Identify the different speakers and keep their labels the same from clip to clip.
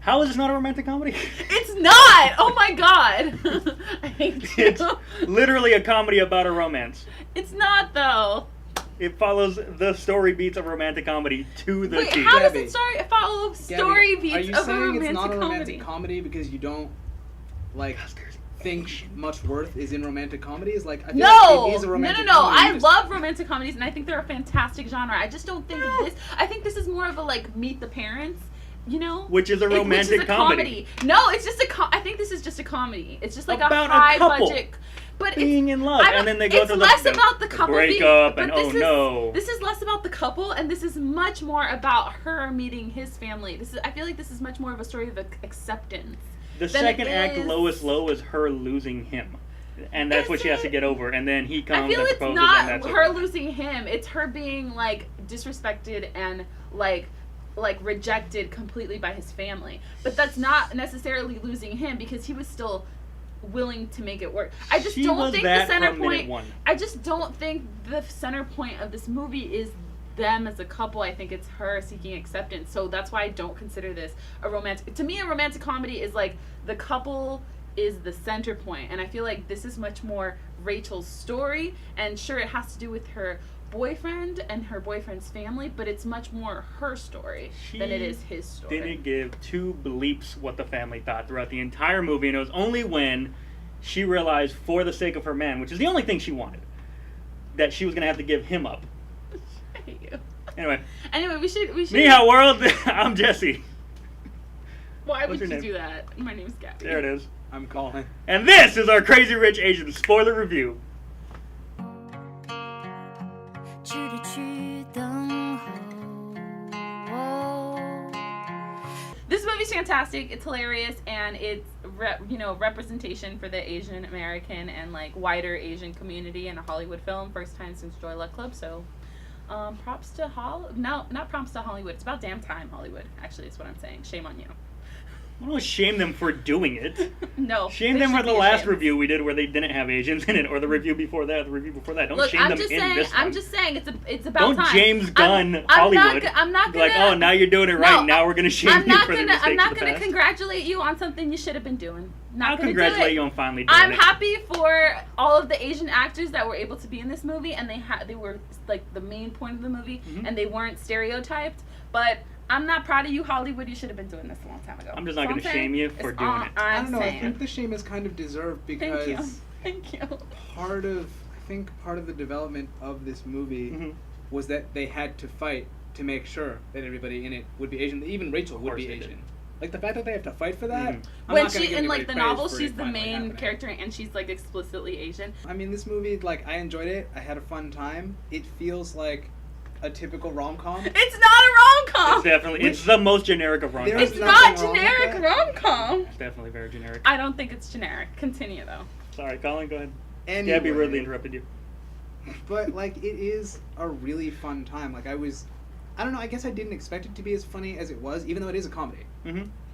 Speaker 1: How is this not a romantic comedy?
Speaker 2: It's not! Oh my god! I hate you.
Speaker 1: It's literally a comedy about a romance.
Speaker 2: It's not, though.
Speaker 1: It follows the story beats of a romantic comedy to the T.
Speaker 2: Wait, how does
Speaker 3: Gaby.
Speaker 2: it follow story beats
Speaker 3: Are you
Speaker 2: of a
Speaker 3: saying
Speaker 2: romantic
Speaker 3: it's not a romantic
Speaker 2: comedy?
Speaker 3: comedy because you don't, like, think much worth is in romantic comedies? Like, I feel
Speaker 2: No!
Speaker 3: like it is a romantic
Speaker 2: No.
Speaker 3: comedy.
Speaker 2: I love romantic comedies, and I think they're a fantastic genre. I just don't think this... I think this is more of a, like, Meet the Parents, you know?
Speaker 1: Which is a romantic
Speaker 2: which is a
Speaker 1: comedy.
Speaker 2: No, it's just I think this is just a comedy. It's just like
Speaker 1: About
Speaker 2: a
Speaker 1: a
Speaker 2: high
Speaker 1: couple
Speaker 2: budget... But
Speaker 1: being in love, and then they go
Speaker 2: it's
Speaker 1: through
Speaker 2: less
Speaker 1: the
Speaker 2: about the couple
Speaker 1: breakup,
Speaker 2: being,
Speaker 1: and
Speaker 2: but
Speaker 1: oh no.
Speaker 2: This is less about the couple, and this is much more about her meeting his family. I feel like this is much more of a story of acceptance.
Speaker 1: The second act, lowest low, is her losing him. And that's what she has to get over. And then he comes
Speaker 2: I feel
Speaker 1: and
Speaker 2: it's
Speaker 1: proposes,
Speaker 2: not
Speaker 1: and that's
Speaker 2: her
Speaker 1: over.
Speaker 2: losing him. It's her being, like, disrespected and, like rejected completely by his family. But that's not necessarily losing him, because he was still willing to make it work. I just don't think the center point... I just don't think the center point of this movie is them as a couple. I think it's her seeking acceptance. So that's why I don't consider this a romantic... To me, a romantic comedy is like the couple is the center point. And I feel like this is much more Rachel's story. And sure, it has to do with her boyfriend and her boyfriend's family, but it's much more her story than it is his story.
Speaker 1: Didn't give two bleeps what the family thought throughout the entire movie, and it was only when she realized, for the sake of her man, which is the only thing she wanted, that she was going to have to give him up.
Speaker 2: I hate you.
Speaker 1: Anyway,
Speaker 2: we should.
Speaker 1: Nihao world, I'm Jesse.
Speaker 2: Why
Speaker 1: What's
Speaker 2: would
Speaker 1: your
Speaker 2: you
Speaker 1: name?
Speaker 2: do that? My name's Gaby.
Speaker 1: There it is.
Speaker 3: I'm Colin.
Speaker 1: And this is our Crazy Rich Asian spoiler review.
Speaker 4: 去的去等候。
Speaker 2: This movie's fantastic. It's hilarious, and it's representation for the Asian American and like wider Asian community in a Hollywood film. First time since Joy Luck Club. So, props to not props to Hollywood. It's about damn time Hollywood. Actually, is what I'm saying. Shame on you.
Speaker 1: I don't shame them for doing it.
Speaker 2: No.
Speaker 1: Shame them for the last review we did where they didn't have Asians in it, or the review before that, Don't
Speaker 2: Look,
Speaker 1: shame them in this one.
Speaker 2: I'm just saying, it's about time.
Speaker 1: Don't James Gunn Hollywood.
Speaker 2: I'm not gonna.
Speaker 1: Like, oh, now you're doing it right. Now we're gonna shame you for the mistakes
Speaker 2: I'm not
Speaker 1: of the
Speaker 2: gonna
Speaker 1: past.
Speaker 2: congratulate you on something you should have been doing.
Speaker 1: I'll congratulate you on finally doing
Speaker 2: I'm
Speaker 1: it.
Speaker 2: happy for all of the Asian actors that were able to be in this movie, and they were like the main point of the movie, and they weren't stereotyped. But I'm not proud of you, Hollywood. You should have been doing this a long time ago.
Speaker 1: I'm just not going to shame you for doing it.
Speaker 3: I don't know. I think the shame is kind of deserved because
Speaker 2: Thank you.
Speaker 3: part of the development of this movie was that they had to fight to make sure that everybody in it would be Asian. Even Rachel would be Asian. Like the fact that they have to fight for that.
Speaker 2: When she in like the novel, she's the main character and she's like explicitly Asian.
Speaker 3: I mean, this movie, like, I enjoyed it. I had a fun time. It feels like a typical rom-com.
Speaker 2: It's not a rom-com.
Speaker 1: It's definitely it's the most generic of rom-coms.
Speaker 2: It's not generic rom-com.
Speaker 1: It's definitely very generic.
Speaker 2: I don't think it's generic. Continue though.
Speaker 1: Sorry, Colin, go ahead.
Speaker 3: Anyway,
Speaker 1: Gaby rudely interrupted you.
Speaker 3: But like, it is a really fun time. Like, I don't know, I guess I didn't expect it to be as funny as it was, even though it is a comedy.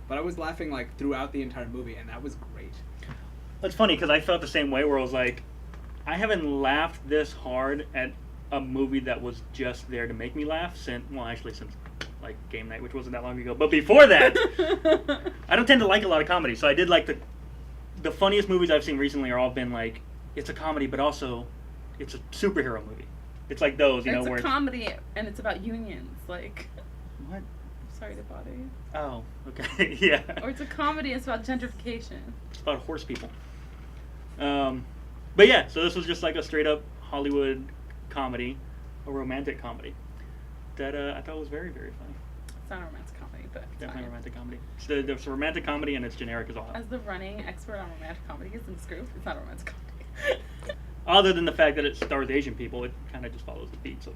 Speaker 3: But I was laughing like throughout the entire movie, and that was great.
Speaker 1: It's funny because I felt the same way, where I was like, I haven't laughed this hard at a movie that was just there to make me laugh since like Game Night, which wasn't that long ago. But before that, I don't tend to like a lot of comedy, so I did like the funniest movies I've seen recently are all been like, it's a comedy, but also it's a superhero movie. It's like those,
Speaker 2: it's
Speaker 1: where
Speaker 2: a comedy and it's about unions. Like,
Speaker 1: what?
Speaker 2: Sorry to bother you.
Speaker 1: Oh, okay, yeah.
Speaker 2: Or it's a comedy. It's about gentrification.
Speaker 1: It's about horse people. But yeah, so this was just like a straight up Hollywood comedy, a romantic comedy that I thought was very, very funny.
Speaker 2: It's not a romantic comedy, but it's
Speaker 1: definitely
Speaker 2: fine.
Speaker 1: a romantic comedy. It's a romantic comedy and it's generic as all hell.
Speaker 2: As the running expert on romantic comedies in this group, it's not a romantic comedy.
Speaker 1: Other than the fact that it stars Asian people, it kind of just follows the beats of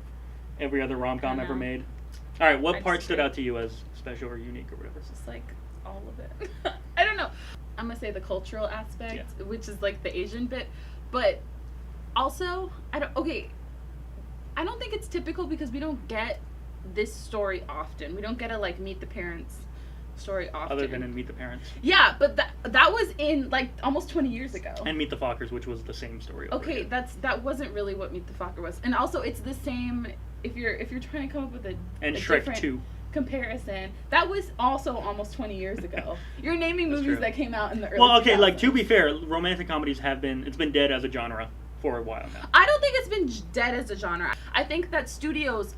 Speaker 1: every other rom-com ever made. All right, what part stood out to you as special or unique or whatever?
Speaker 2: Just like all of it. I don't know. I'm gonna say the cultural aspect, which is like the Asian bit, but also I don't think it's typical because we don't get this story often. We don't get a like Meet the Parents story often.
Speaker 1: Other than in Meet the Parents.
Speaker 2: Yeah, but that was in like almost 20 years ago.
Speaker 1: And Meet the Fockers, which was the same story.
Speaker 2: Okay, that wasn't really what Meet the Focker was, and also it's the same. If you're trying to come up with a
Speaker 1: Shrek
Speaker 2: different,
Speaker 1: 2.
Speaker 2: comparison. That was also almost 20 years ago. You're naming
Speaker 1: That's
Speaker 2: movies
Speaker 1: true.
Speaker 2: that came out in the early
Speaker 1: Well, okay,
Speaker 2: 2000s.
Speaker 1: like, to be fair, romantic comedies it's been dead as a genre for a while now.
Speaker 2: I don't think it's been dead as a genre. I think that studios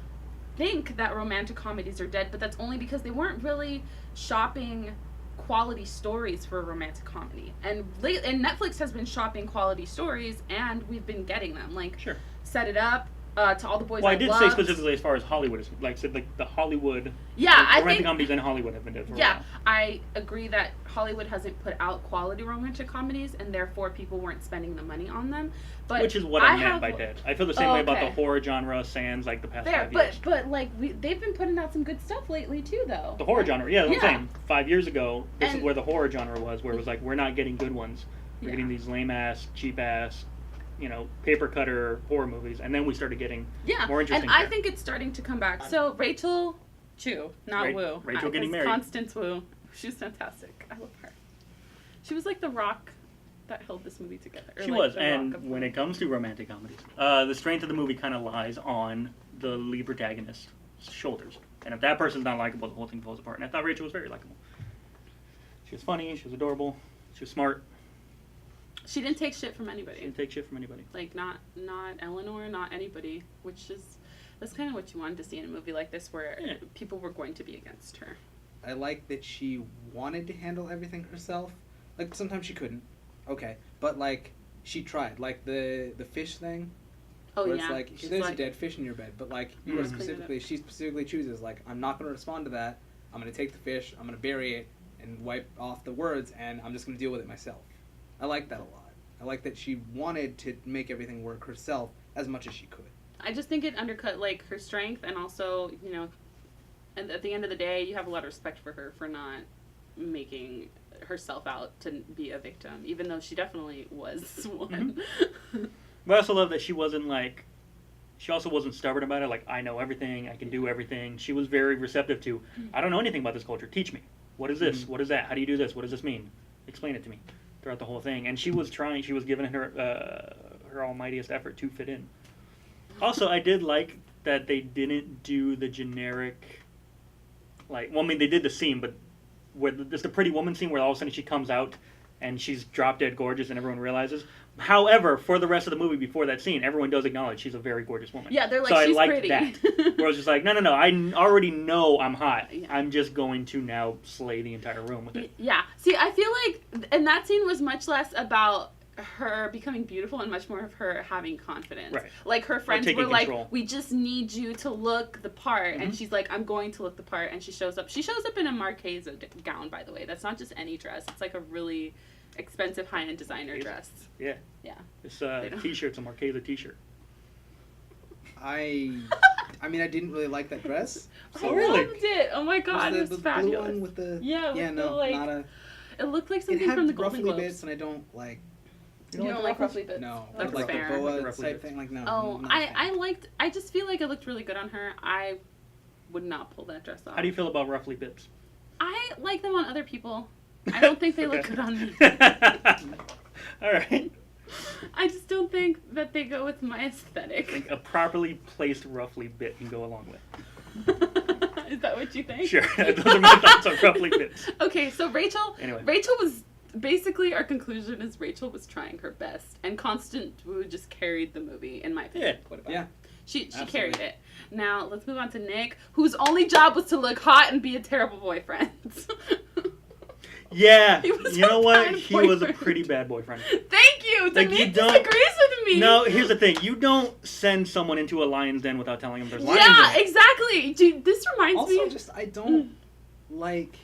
Speaker 2: think that romantic comedies are dead, but that's only because they weren't really shopping quality stories for a romantic comedy. And Netflix has been shopping quality stories, and we've been getting them. Like,
Speaker 1: Sure.
Speaker 2: Set It Up, To All the Boys
Speaker 1: Well, I
Speaker 2: I
Speaker 1: did
Speaker 2: Loved.
Speaker 1: say specifically as far as Hollywood is, like, said, like, the Hollywood...
Speaker 2: Yeah, I
Speaker 1: romantic
Speaker 2: think...
Speaker 1: comedies in Hollywood have been dead for a
Speaker 2: Yeah,
Speaker 1: while.
Speaker 2: I agree that Hollywood hasn't put out quality romantic comedies, and therefore people weren't spending the money on them. But
Speaker 1: Which is what I meant by dead. I feel the same way about the
Speaker 2: Okay.
Speaker 1: horror genre, sans, like, the past
Speaker 2: There,
Speaker 1: 5 years.
Speaker 2: but like they've been putting out some good stuff lately too, though.
Speaker 1: The horror genre, yeah, that's what
Speaker 2: Yeah.
Speaker 1: I'm saying. 5 years ago, this is
Speaker 2: And-
Speaker 1: where the horror genre was, where it was like, we're not getting good ones. We're
Speaker 2: Yeah.
Speaker 1: getting these lame-ass, cheap-ass, paper cutter horror movies, and then we started getting
Speaker 2: Yeah,
Speaker 1: more interesting
Speaker 2: and I
Speaker 1: stuff.
Speaker 2: think it's starting to come back. So Rachel Chu, not Wu.
Speaker 1: Rachel getting
Speaker 2: 'cause
Speaker 1: married.
Speaker 2: Constance Wu. She was fantastic. I love her. She was like the rock that held this movie together. Or
Speaker 1: She
Speaker 2: like
Speaker 1: was,
Speaker 2: the
Speaker 1: and
Speaker 2: rock of
Speaker 1: when
Speaker 2: the-
Speaker 1: it comes to romantic comedies, the strength of the movie kind of lies on the lead protagonist's shoulders. And if that person's not likable, the whole thing falls apart. And I thought Rachel was very likable. She was funny, she was adorable, she was smart,
Speaker 2: She didn't take shit from
Speaker 1: she
Speaker 2: anybody.
Speaker 1: didn't take shit from anybody.
Speaker 2: Like not Eleanor, not anybody. Which is that's kind of what you wanted to see in a movie like this, where
Speaker 1: Yeah.
Speaker 2: people were going to be against her.
Speaker 3: I like that she wanted to handle everything herself. Like, sometimes she couldn't. Okay. But, like, she tried. Like, the fish thing.
Speaker 2: Oh
Speaker 3: where
Speaker 2: yeah.
Speaker 3: it's like,
Speaker 2: She's
Speaker 3: there's a
Speaker 2: like,
Speaker 3: dead fish in your bed. But, like, you
Speaker 1: Mhm.
Speaker 3: are
Speaker 2: Clean it
Speaker 3: specifically, she specifically chooses, like, I'm not going to respond to that. I'm going to take the fish, I'm going to bury it, and wipe off the words, and I'm just going to deal with it myself. I like that a lot. I like that she wanted to make everything work herself as much as she could.
Speaker 2: I just think it undercut like her strength, and also and at the end of the day, you have a lot of respect for her for not making herself out to be a victim, even though she definitely was one.
Speaker 1: But I also love that she wasn't like, she also wasn't stubborn about it, like, I know everything, I can do everything. She was very receptive to, I don't know anything about this culture, teach me. What is this?
Speaker 3: Mhm.
Speaker 1: What is that? How do you do this? What does this mean? Explain it to me. Throughout the whole thing. And she was trying, she was giving her almightiest effort to fit in. Also, I did like that they didn't do the generic, like, well, I mean, they did the scene, but where there's the pretty woman scene where all of a sudden she comes out and she's drop dead gorgeous and everyone realizes. However, for the rest of the movie before that scene, everyone does acknowledge she's a very gorgeous woman.
Speaker 2: Yeah, they're like,
Speaker 1: so
Speaker 2: she's
Speaker 1: I liked
Speaker 2: pretty.
Speaker 1: that. Where I was just like, no, I already know I'm hot.
Speaker 2: Yeah.
Speaker 1: I'm just going to now slay the entire room with it.
Speaker 2: Yeah. See, I feel like, and that scene was much less about her becoming beautiful and much more of her having confidence.
Speaker 1: Right.
Speaker 2: Like her friends
Speaker 1: taking
Speaker 2: were like,
Speaker 1: control.
Speaker 2: we just need you to look the part. And
Speaker 1: Mhm.
Speaker 2: she's like, I'm going to look the part. And she shows up. She shows up in a Marquesa gown, by the way. That's not just any dress. It's like a really expensive high-end designer dress.
Speaker 1: Yeah.
Speaker 2: Yeah.
Speaker 1: This
Speaker 2: don't-
Speaker 1: t-shirt's a Marquesa t-shirt.
Speaker 3: I mean, I didn't really like that dress.
Speaker 2: I
Speaker 1: really?
Speaker 2: loved it. Oh my god,
Speaker 3: Was
Speaker 2: it was
Speaker 3: the blue
Speaker 2: fabulous.
Speaker 3: one with the...
Speaker 2: Yeah, with
Speaker 3: yeah,
Speaker 2: the,
Speaker 3: no,
Speaker 2: like,
Speaker 3: not a...
Speaker 2: It looked like
Speaker 3: It
Speaker 2: something
Speaker 3: had
Speaker 2: from the Golden
Speaker 3: ruffly
Speaker 2: Globes.
Speaker 3: bits, and I don't like...
Speaker 2: You don't like ruffly bits?
Speaker 3: No,
Speaker 2: That's
Speaker 3: like
Speaker 2: fair.
Speaker 3: the boa
Speaker 1: Ruffly
Speaker 3: type
Speaker 1: bits.
Speaker 3: thing. Like, no.
Speaker 2: Oh,
Speaker 3: not a fan.
Speaker 2: I just feel like it looked really good on her. I would not pull that dress off.
Speaker 1: How do you feel about ruffly bits?
Speaker 2: I like them on other people. I don't think they look
Speaker 1: Okay.
Speaker 2: good on me.
Speaker 1: All right.
Speaker 2: I just don't think that they go with my aesthetic.
Speaker 1: Like a properly placed ruffly bit can go along with.
Speaker 2: Is that what you think?
Speaker 1: Sure, those are my thoughts on ruffly bits.
Speaker 2: Okay, so Rachel
Speaker 1: Anyway.
Speaker 2: was basically, our conclusion is Rachel was trying her best, and Constance Wu just carried the movie, in my opinion.
Speaker 1: Yeah.
Speaker 2: What about
Speaker 3: Yeah.
Speaker 2: She
Speaker 3: Absolutely.
Speaker 2: carried it. Now let's move on to Nick, whose only job was to look hot and be a terrible boyfriend.
Speaker 1: Yeah,
Speaker 2: He was
Speaker 1: you know
Speaker 2: a
Speaker 1: what?
Speaker 2: bad
Speaker 1: He was a
Speaker 2: boyfriend.
Speaker 1: pretty bad boyfriend.
Speaker 2: Thank you.
Speaker 1: Like, you
Speaker 2: Nick
Speaker 1: don't-
Speaker 2: disagrees with me.
Speaker 1: No, here's the thing. You don't send someone into a lion's den without telling them there's lions
Speaker 2: Yeah,
Speaker 1: in it.
Speaker 2: exactly. Dude, this reminds
Speaker 3: Also,
Speaker 2: me.
Speaker 3: just, I don't like...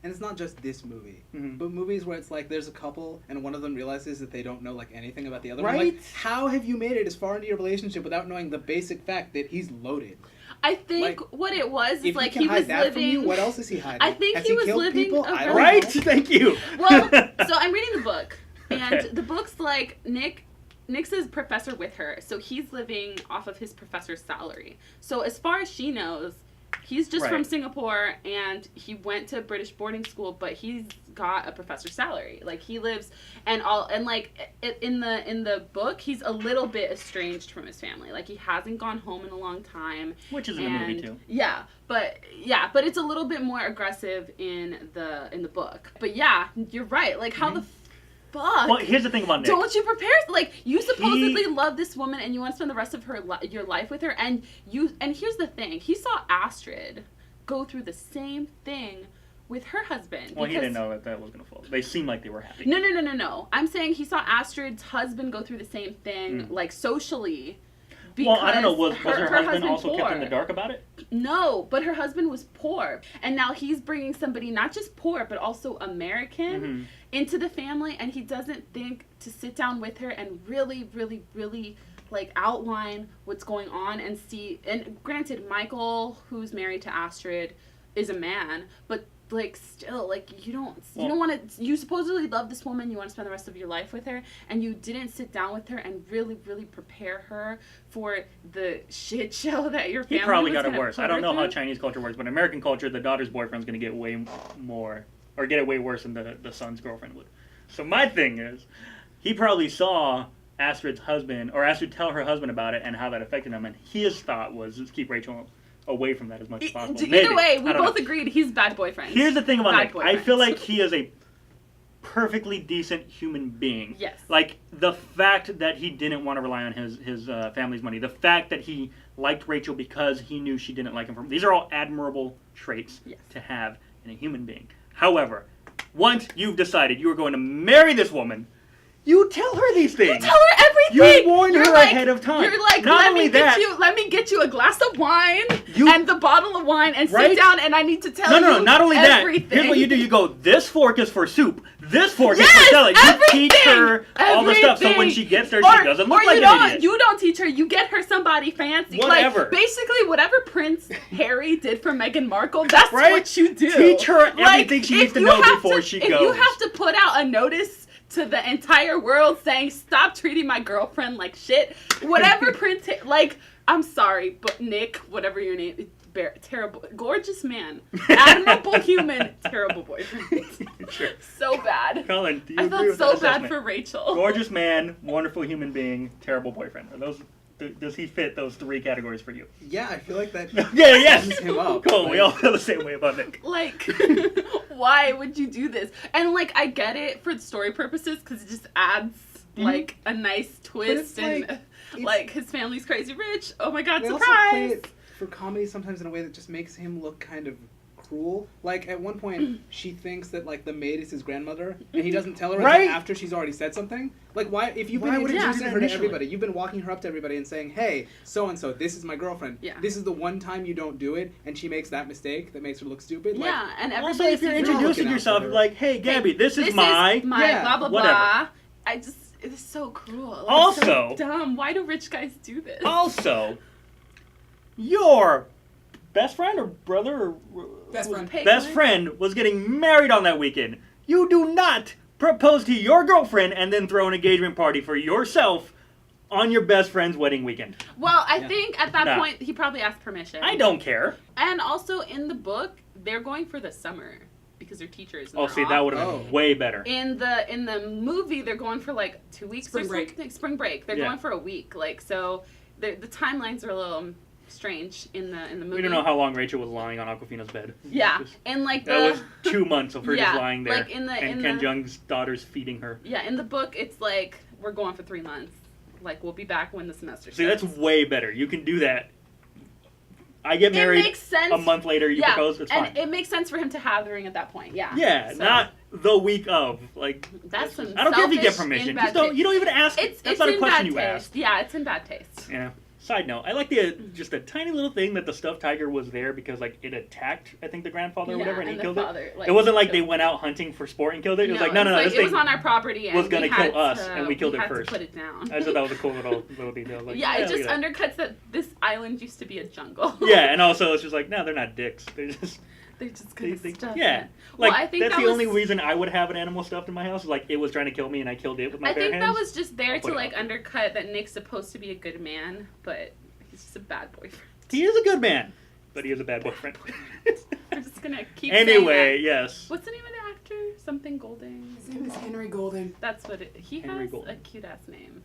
Speaker 3: And it's not just this movie,
Speaker 1: Mhm.
Speaker 3: but movies where it's like there's a couple and one of them realizes that they don't know like anything about the other.
Speaker 1: Right?
Speaker 3: One. Like, how have you made it as far into your relationship without knowing the basic fact that he's loaded?
Speaker 2: I think
Speaker 3: like,
Speaker 2: what it was is
Speaker 3: If
Speaker 2: like
Speaker 3: he can
Speaker 2: he
Speaker 3: hide
Speaker 2: was
Speaker 3: that from you,
Speaker 2: living.
Speaker 3: what else is he hiding?
Speaker 2: I think
Speaker 3: Has
Speaker 2: he was
Speaker 3: killed
Speaker 2: living
Speaker 3: people?
Speaker 2: a
Speaker 3: I don't
Speaker 2: very-
Speaker 1: Right?
Speaker 3: know.
Speaker 1: Thank you.
Speaker 2: Well, so I'm reading the book, and
Speaker 1: Okay.
Speaker 2: the book's like Nick's his professor with her, so he's living off of his professor's salary. So as far as she knows, He's just
Speaker 1: Right.
Speaker 2: from Singapore, and he went to British boarding school, but he's got a professor's salary. Like, he lives in the book, he's a little bit estranged from his family. Like, he hasn't gone home in a long time.
Speaker 1: Which is in the movie too.
Speaker 2: Yeah, but it's a little bit more aggressive in the book. But yeah, you're right. Like, how the fuck?
Speaker 1: Well, here's the thing about Nick.
Speaker 2: Don't you prepare? Like, you supposedly love this woman and you want to spend the rest of your life with her, and here's the thing: he saw Astrid go through the same thing with her husband.
Speaker 1: Well, he didn't know that was gonna fall. They seemed like they were happy.
Speaker 2: No. I'm saying he saw Astrid's husband go through the same thing, like, socially.
Speaker 1: Well, I don't know. Was her husband
Speaker 2: husband
Speaker 1: also
Speaker 2: poor.
Speaker 1: kept in the dark about it?
Speaker 2: No, but her husband was poor. And now he's bringing somebody not just poor, but also American into the family. And he doesn't think to sit down with her and really, really, really, like, outline what's going on and see. And granted, Michael, who's married to Astrid, is a man. But, like, still, like, you don't want to, you supposedly love this woman, you want to spend the rest of your life with her, and you didn't sit down with her and really, really prepare her for the shit show that your family
Speaker 1: He probably
Speaker 2: was
Speaker 1: got it
Speaker 2: gonna
Speaker 1: worse.
Speaker 2: put
Speaker 1: I don't
Speaker 2: her
Speaker 1: know how
Speaker 2: through.
Speaker 1: Chinese culture works, but in American culture, the daughter's boyfriend's going to get way more, or get it way worse than the son's girlfriend would. So my thing is, he probably saw Astrid's husband, or Astrid tell her husband about it and how that affected him, and his thought was, just keep Rachel away from that as much as possible.
Speaker 2: Either way, we both agreed he's bad boyfriend.
Speaker 1: Here's the thing about
Speaker 2: Bad
Speaker 1: Nick. I
Speaker 2: boyfriend.
Speaker 1: feel like he is a perfectly decent human being.
Speaker 2: Yes.
Speaker 1: Like, the fact that he didn't want to rely on his family's money, the fact that he liked Rachel because he knew she didn't like him. These are all admirable traits to have in a human being. However, once you've decided you are going to marry this woman, you tell her these things.
Speaker 2: You tell her everything.
Speaker 1: You warn her ahead of time.
Speaker 2: You're like,
Speaker 1: Not
Speaker 2: let
Speaker 1: only
Speaker 2: me
Speaker 1: that,
Speaker 2: let me get you a glass of wine and the bottle of wine and
Speaker 1: Right?
Speaker 2: sit down and I need to tell you
Speaker 1: No, not only
Speaker 2: everything.
Speaker 1: that. Here's what you do. You go, this fork is for soup. This fork is
Speaker 2: Yes,
Speaker 1: for salad. You teach her all the stuff so when
Speaker 2: everything.
Speaker 1: she gets there, she doesn't look like an idiot.
Speaker 2: You don't teach her. You get her somebody fancy.
Speaker 1: Whatever.
Speaker 2: Like, basically, whatever Prince Harry did for Meghan Markle, that's
Speaker 1: Right?
Speaker 2: what you do.
Speaker 1: Teach her
Speaker 2: Like,
Speaker 1: everything she
Speaker 2: if
Speaker 1: needs to
Speaker 2: you
Speaker 1: know
Speaker 2: have
Speaker 1: before she goes.
Speaker 2: If you have to put out a notice to the entire world saying, stop treating my girlfriend like shit, whatever Prince, like, I'm sorry, but Nick, whatever your name, terrible, gorgeous man, admirable human, terrible boyfriend.
Speaker 1: Sure.
Speaker 2: So bad.
Speaker 1: Colin, do you
Speaker 2: I
Speaker 1: agree
Speaker 2: felt
Speaker 1: with
Speaker 2: so
Speaker 1: that
Speaker 2: bad
Speaker 1: assessment?
Speaker 2: for Rachel.
Speaker 1: Gorgeous man, wonderful human being, terrible boyfriend. Are those? Does he fit those three categories for you?
Speaker 3: Yeah, I feel like that.
Speaker 1: Yes.
Speaker 3: sums him up.
Speaker 1: Cool. We all feel the same way about Nick.
Speaker 2: Like, why would you do this? And, like, I get it for story purposes because it just adds, like, a nice twist and, like, his family's crazy rich. Oh my god,
Speaker 3: They also play
Speaker 2: surprise!
Speaker 3: it for comedy sometimes in a way that just makes him look kind of cruel. Like, at one point, she thinks that, like, the maid is his grandmother, and he doesn't tell her
Speaker 1: Right?
Speaker 3: until after she's already said something. Like, why? If you've been
Speaker 1: Why would he do
Speaker 3: introducing
Speaker 1: that
Speaker 3: her to
Speaker 1: initially?
Speaker 3: everybody, you've been walking her up to everybody and saying, hey, so-and-so, this is my girlfriend.
Speaker 2: Yeah.
Speaker 3: This is the one time you don't do it, and she makes that mistake that makes her look stupid. Like,
Speaker 2: Yeah, and
Speaker 1: Also,
Speaker 2: everybody
Speaker 1: if you're
Speaker 2: sees it.
Speaker 1: introducing
Speaker 3: looking out
Speaker 1: yourself,
Speaker 3: for her.
Speaker 1: like, hey, Gabby, this is my.
Speaker 3: Yeah,
Speaker 2: blah blah
Speaker 1: whatever.
Speaker 2: blah. It's so cruel. Like,
Speaker 1: Also-
Speaker 2: so dumb. Why do rich guys do this?
Speaker 1: Also, your best friend or brother or
Speaker 3: Best friend.
Speaker 1: best friend was getting married on that weekend. You do not propose to your girlfriend and then throw an engagement party for yourself on your best friend's wedding weekend.
Speaker 2: Well, I
Speaker 3: Yeah.
Speaker 2: think at that
Speaker 1: Nah.
Speaker 2: point he probably asked permission.
Speaker 1: I don't care.
Speaker 2: And also in the book, they're going for the summer because they're teachers. And
Speaker 1: Oh,
Speaker 2: they're
Speaker 1: see,
Speaker 2: off.
Speaker 1: that would have been way better.
Speaker 2: In the movie, they're going for like 2 weeks
Speaker 3: Spring
Speaker 2: or
Speaker 3: break.
Speaker 2: something. Spring break. They're
Speaker 1: Yeah.
Speaker 2: going for a week. Like, so the timelines are a little strange in the movie.
Speaker 1: We don't know how long Rachel was lying on Awkwafina's bed.
Speaker 2: Yeah,
Speaker 1: Just-
Speaker 2: and like
Speaker 1: That was 2 months of her
Speaker 2: Yeah,
Speaker 1: just lying there.
Speaker 2: like in the-
Speaker 1: and
Speaker 2: in
Speaker 1: Ken
Speaker 2: the-
Speaker 1: Jeong's daughter's feeding her.
Speaker 2: yeah, in the book, it's like we're going for 3 months. Like, we'll be back when the semester
Speaker 1: See, that's
Speaker 2: starts.
Speaker 1: way better. You can do that. I get married
Speaker 2: It makes sense.
Speaker 1: a month later, you propose, it's
Speaker 2: and
Speaker 1: fine.
Speaker 2: it makes sense for him to have the ring at that point. Yeah.
Speaker 1: Yeah,
Speaker 2: So,
Speaker 1: not the week of. Like,
Speaker 2: That's some
Speaker 1: I don't care if you get
Speaker 2: selfish,
Speaker 1: permission.
Speaker 2: in
Speaker 1: Just
Speaker 2: bad
Speaker 1: don't.
Speaker 2: taste.
Speaker 1: You don't even ask.
Speaker 2: It's
Speaker 1: That's not a
Speaker 2: in
Speaker 1: question
Speaker 2: bad
Speaker 1: you
Speaker 2: taste.
Speaker 1: ask.
Speaker 2: Yeah, it's in bad taste.
Speaker 1: Yeah. Side note: I like just a tiny little thing that the stuffed tiger was there because like it attacked I think the grandfather or
Speaker 2: Yeah,
Speaker 1: whatever and he
Speaker 2: the
Speaker 1: killed
Speaker 2: father,
Speaker 1: it.
Speaker 2: like,
Speaker 1: It wasn't like they
Speaker 2: killed-
Speaker 1: went out hunting for sport and killed it. It was like
Speaker 2: it's
Speaker 1: no,
Speaker 2: like,
Speaker 1: this
Speaker 2: it
Speaker 1: thing
Speaker 2: was on our property and
Speaker 1: was gonna
Speaker 2: we had
Speaker 1: kill us,
Speaker 2: to-
Speaker 1: and we killed it
Speaker 2: had to
Speaker 1: first.
Speaker 2: put it down.
Speaker 1: I thought that was a cool little detail. Like,
Speaker 2: yeah, it
Speaker 1: look
Speaker 2: just
Speaker 1: at that.
Speaker 2: undercuts that this island used to be a jungle.
Speaker 1: Yeah, and also it's just like no, they're not dicks. They're just
Speaker 2: They're just gonna stuff
Speaker 1: yeah.
Speaker 2: it.
Speaker 1: Like
Speaker 2: Well, I think
Speaker 1: that's
Speaker 2: that
Speaker 1: the only
Speaker 2: was-
Speaker 1: reason I would have an animal stuffed in my house. Like it was trying to kill me and I killed it with my
Speaker 2: I
Speaker 1: bare
Speaker 2: think
Speaker 1: hands.
Speaker 2: that was just there
Speaker 1: I'll put
Speaker 2: to
Speaker 1: it
Speaker 2: like
Speaker 1: out there.
Speaker 2: undercut that Nick's supposed to be a good man, but he's just a bad boyfriend.
Speaker 1: He is a good man. but he is a bad boyfriend.
Speaker 2: We're just gonna keep saying
Speaker 1: Anyway,
Speaker 2: that.
Speaker 1: yes.
Speaker 2: What's the name of the actor? Something Golding.
Speaker 3: His name is Henry Golden.
Speaker 2: That's what he
Speaker 1: Henry
Speaker 2: has
Speaker 1: Golding.
Speaker 2: a cute ass name.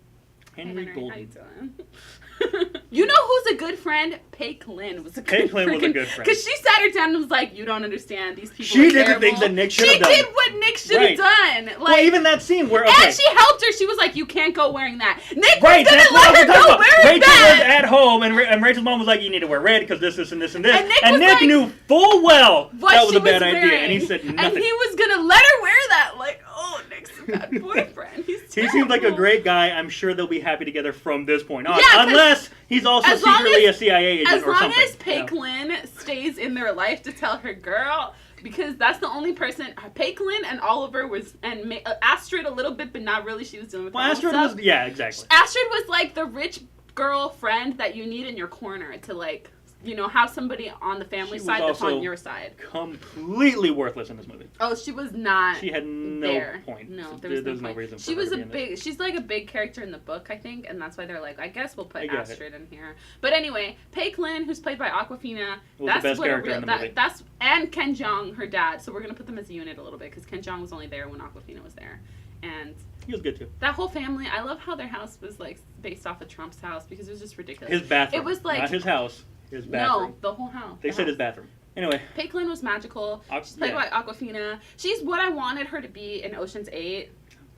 Speaker 1: Henry
Speaker 2: How you
Speaker 1: Golden.
Speaker 2: doing? You know who's a good friend? Peg Lynn was a good
Speaker 1: Peg Lynn was a good friend.
Speaker 2: Because she sat her down and was like, you don't understand. These people
Speaker 1: She
Speaker 2: are
Speaker 1: did the
Speaker 2: terrible.
Speaker 1: things that Nick should have done.
Speaker 2: She did what Nick should have done. Like,
Speaker 1: Well, even that scene where, okay.
Speaker 2: And she helped her. She was like, you can't go wearing that. Nick
Speaker 1: Right,
Speaker 2: was
Speaker 1: that's
Speaker 2: going to
Speaker 1: what I
Speaker 2: let
Speaker 1: was
Speaker 2: her
Speaker 1: talking
Speaker 2: go
Speaker 1: about.
Speaker 2: wearing
Speaker 1: Rachel was
Speaker 2: that.
Speaker 1: at home, and Rachel's mom was like, you need to wear red because this, and this, and this.
Speaker 2: And Nick was
Speaker 1: Nick
Speaker 2: like,
Speaker 1: knew full well
Speaker 2: What
Speaker 1: that was
Speaker 2: she
Speaker 1: a bad idea,
Speaker 2: wearing.
Speaker 1: and he said nothing.
Speaker 2: And he was going to let her wear that. Like, oh, Nick's a bad boyfriend. He's
Speaker 1: He seems like a
Speaker 2: terrible.
Speaker 1: great guy. I'm sure they'll be happy together from this point on.
Speaker 2: Yeah, 'cause
Speaker 1: unless he's also
Speaker 2: as long
Speaker 1: secretly
Speaker 2: as-
Speaker 1: a CIA agent
Speaker 2: As
Speaker 1: or
Speaker 2: long
Speaker 1: something.
Speaker 2: as Peiklin stays in their life to tell her girl, because that's the only person. Peiklin and Oliver was, and Astrid a little bit, but not really. She was dealing with
Speaker 1: Well,
Speaker 2: her own
Speaker 1: Astrid
Speaker 2: stuff.
Speaker 1: was, yeah, exactly.
Speaker 2: Astrid was like the rich girl friend that you need in your corner to like, you know, have somebody on the family
Speaker 1: She was
Speaker 2: side that's
Speaker 1: also
Speaker 2: on your side.
Speaker 1: Completely worthless in this movie.
Speaker 2: Oh, she was not.
Speaker 1: She had no
Speaker 2: there.
Speaker 1: point.
Speaker 2: No,
Speaker 1: There
Speaker 2: was
Speaker 1: was
Speaker 2: no
Speaker 1: no
Speaker 2: point.
Speaker 1: reason for
Speaker 2: She
Speaker 1: her
Speaker 2: was
Speaker 1: to
Speaker 2: a
Speaker 1: be in this.
Speaker 2: big. She's like a big character in the book, I think, and that's why they're like, I guess we'll
Speaker 1: I
Speaker 2: put
Speaker 1: get it.
Speaker 2: Astrid in here. But anyway, Peiklin, who's played by Aquafina,
Speaker 1: Was
Speaker 2: that's
Speaker 1: the best
Speaker 2: what a
Speaker 1: character
Speaker 2: real,
Speaker 1: in the
Speaker 2: that,
Speaker 1: movie.
Speaker 2: that's and Ken Jeong, her dad. So we're gonna put them as a unit a little bit because Ken Jeong was only there when Aquafina was there, and
Speaker 1: He was good too.
Speaker 2: that whole family. I love how their house was like based off of Trump's house because it was just ridiculous.
Speaker 1: His bathroom.
Speaker 2: It was like
Speaker 1: not his house. His bathroom.
Speaker 2: no, the whole house.
Speaker 1: They
Speaker 2: the
Speaker 1: said
Speaker 2: house.
Speaker 1: his bathroom. Anyway.
Speaker 2: Peiklin was magical. She's played
Speaker 1: Yeah.
Speaker 2: by Aquafina. She's what I wanted her to be in Ocean's 8.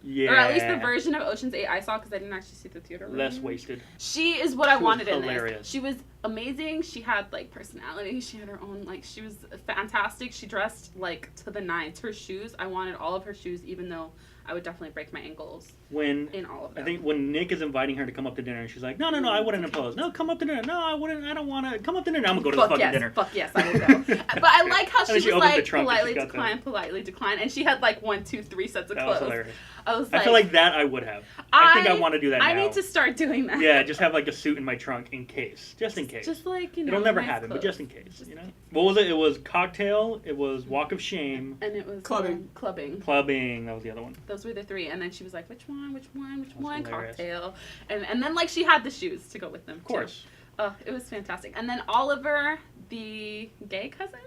Speaker 1: Yeah.
Speaker 2: Or at least the version of Ocean's 8 I saw because I didn't actually see the theater version.
Speaker 1: Less wasted.
Speaker 2: She is what I
Speaker 1: She was
Speaker 2: wanted in
Speaker 1: hilarious.
Speaker 2: this. She was amazing. She had like personality. She had her own like she was fantastic. She dressed like to the nines. Her shoes, I wanted all of her shoes even though I would definitely break my ankles
Speaker 1: When
Speaker 2: in all of
Speaker 1: I
Speaker 2: them.
Speaker 1: think when Nick is inviting her to come up to dinner, and she's like, "No, I wouldn't impose. No, come up to dinner. No, I wouldn't. I don't want to come up to dinner. I'm gonna go to the fucking dinner."
Speaker 2: Fuck yes, I will go. But I like how
Speaker 1: And then
Speaker 2: she
Speaker 1: she
Speaker 2: was
Speaker 1: opened the
Speaker 2: like
Speaker 1: trunk and she's
Speaker 2: politely decline, and she had like 1, 2, 3 sets of
Speaker 1: That
Speaker 2: clothes.
Speaker 1: was hilarious.
Speaker 2: I was
Speaker 1: I feel like that I would have. I think I want to do that now.
Speaker 2: I need to start doing that.
Speaker 1: Yeah, just have like a suit in my trunk in case, just in case.
Speaker 2: Just like you know.
Speaker 1: It'll never
Speaker 2: nice
Speaker 1: happen, but
Speaker 2: clothes.
Speaker 1: just in case, you know. What was it? It was cocktail. It was walk of shame.
Speaker 2: And it was
Speaker 3: Clubbing.
Speaker 2: Clubbing.
Speaker 1: Clubbing. That was the other one.
Speaker 2: Those were the 3, and then she was like, "Which one? Which one? Which
Speaker 1: That was
Speaker 2: one?"
Speaker 1: hilarious.
Speaker 2: Cocktail, and then like she had the shoes to go with them.
Speaker 1: Of course.
Speaker 2: Oh, it was fantastic. And then Oliver, the gay cousin,